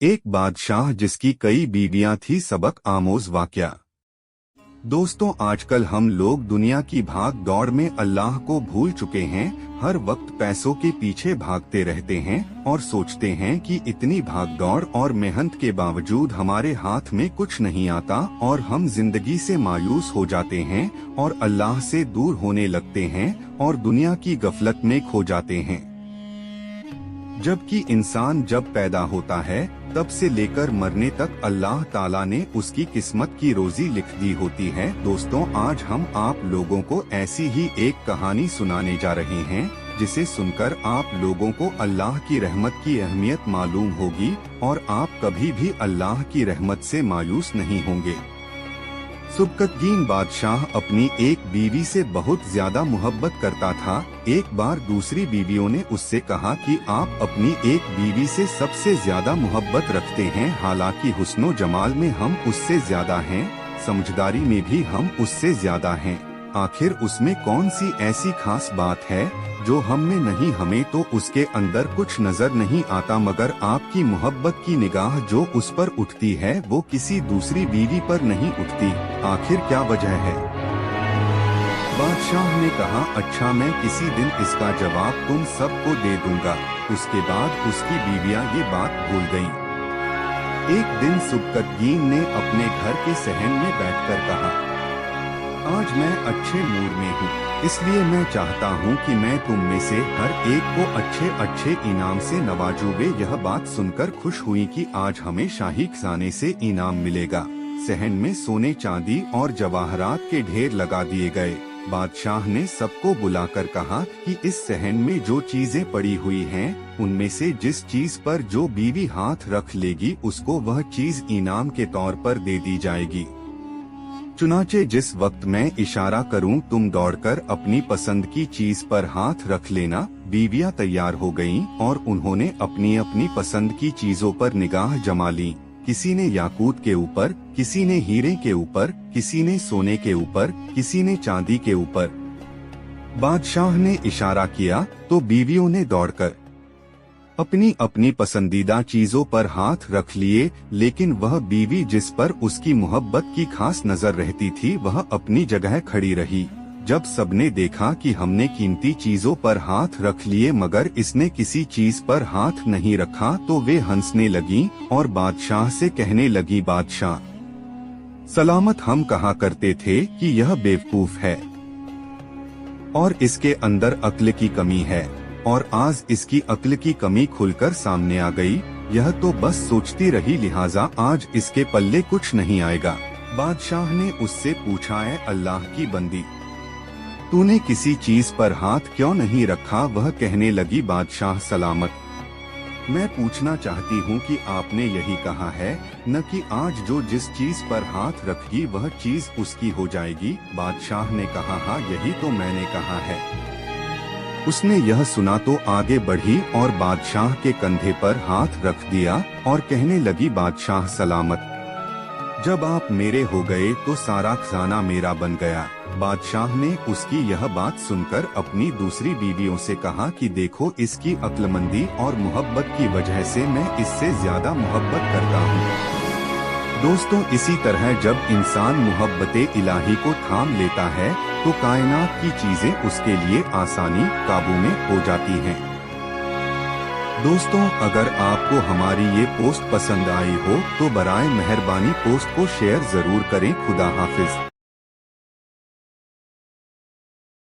एक बादशाह जिसकी कई बीवियां थी। सबक आमोज वाकया। दोस्तों, आजकल हम लोग दुनिया की भाग दौड़ में अल्लाह को भूल चुके हैं। हर वक्त पैसों के पीछे भागते रहते हैं और सोचते हैं कि इतनी भाग दौड़ और मेहनत के बावजूद हमारे हाथ में कुछ नहीं आता और हम जिंदगी से मायूस हो जाते हैं और अल्लाह से दूर होने लगते हैं और दुनिया की गफलत में खो जाते हैं। जबकि इंसान जब पैदा होता है तब से लेकर मरने तक अल्लाह ताला ने उसकी किस्मत की रोजी लिख दी होती है। दोस्तों, आज हम आप लोगों को ऐसी ही एक कहानी सुनाने जा रहे हैं जिसे सुनकर आप लोगों को अल्लाह की रहमत की अहमियत मालूम होगी और आप कभी भी अल्लाह की रहमत से मायूस नहीं होंगे। सुबकतगीन बादशाह अपनी एक बीवी से बहुत ज्यादा मोहब्बत करता था। एक बार दूसरी बीवियों ने उससे कहा कि आप अपनी एक बीवी से सबसे ज्यादा मोहब्बत रखते हैं, हालांकि हुस्नो जमाल में हम उससे ज्यादा हैं, समझदारी में भी हम उससे ज्यादा हैं। आखिर उसमें कौन सी ऐसी खास बात है जो हम में नहीं? हमें तो उसके अंदर कुछ नजर नहीं आता, मगर आपकी मोहब्बत की निगाह जो उस पर उठती है वो किसी दूसरी बीवी पर नहीं उठती। आखिर क्या वजह है? बादशाह ने कहा, अच्छा, मैं किसी दिन इसका जवाब तुम सबको दे दूंगा। उसके बाद उसकी बीवियां ये बात भूल गईं। एक दिन सुबकतगीन ने अपने घर के सहन में बैठकर कहा, आज मैं अच्छे मूड में हूँ, इसलिए मैं चाहता हूँ कि मैं तुम में से हर एक को अच्छे अच्छे इनाम से नवाजूं। वे यह बात सुनकर खुश हुई कि आज हमें शाही खजाने से इनाम मिलेगा। सहन में सोने चांदी और जवाहरात के ढेर लगा दिए गए। बादशाह ने सबको बुलाकर कहा कि इस सहन में जो चीजें पड़ी हुई हैं, उनमें से जिस चीज पर जो बीवी हाथ रख लेगी उसको वह चीज इनाम के तौर पर दे दी जाएगी। चुनाचे जिस वक्त मैं इशारा करूं तुम दौड़कर अपनी पसंद की चीज पर हाथ रख लेना। बीवियां तैयार हो गईं और उन्होंने अपनी अपनी पसंद की चीजों पर निगाह जमा ली। किसी ने याकूत के ऊपर, किसी ने हीरे के ऊपर, किसी ने सोने के ऊपर, किसी ने चांदी के ऊपर। बादशाह ने इशारा किया तो बीवियों ने दौड़कर अपनी अपनी पसंदीदा चीजों पर हाथ रख लिए, लेकिन वह बीवी जिस पर उसकी मोहब्बत की खास नजर रहती थी वह अपनी जगह खड़ी रही। जब सबने देखा कि हमने कीमती चीजों पर हाथ रख लिए मगर इसने किसी चीज पर हाथ नहीं रखा, तो वे हंसने लगी और बादशाह से कहने लगी, बादशाह सलामत, हम कहा करते थे कि यह बेवकूफ है और इसके अंदर अक्ल की कमी है, और आज इसकी अक्ल की कमी खुलकर सामने आ गई। यह तो बस सोचती रही, लिहाजा आज इसके पल्ले कुछ नहीं आएगा। बादशाह ने उससे पूछा, है अल्लाह की बंदी, तूने किसी चीज पर हाथ क्यों नहीं रखा? वह कहने लगी, बादशाह सलामत, मैं पूछना चाहती हूँ कि आपने यही कहा है न कि आज जो जिस चीज पर हाथ रखेगी वह चीज उसकी हो जाएगी? बादशाह ने कहा, हाँ, यही तो मैंने कहा है। उसने यह सुना तो आगे बढ़ी और बादशाह के कंधे पर हाथ रख दिया और कहने लगी, बादशाह सलामत, जब आप मेरे हो गए तो सारा खजाना मेरा बन गया। बादशाह ने उसकी यह बात सुनकर अपनी दूसरी बीवियों से कहा कि देखो, इसकी अक्लमंदी और मोहब्बत की वजह से मैं इससे ज्यादा मोहब्बत करता हूँ। दोस्तों, इसी तरह जब इंसान मोहब्बते इलाही को थाम लेता है तो कायनात की चीजें उसके लिए आसानी काबू में हो जाती हैं। दोस्तों, अगर आपको हमारी ये पोस्ट पसंद आई हो तो बराए मेहरबानी पोस्ट को शेयर जरूर करें। खुदा हाफिज।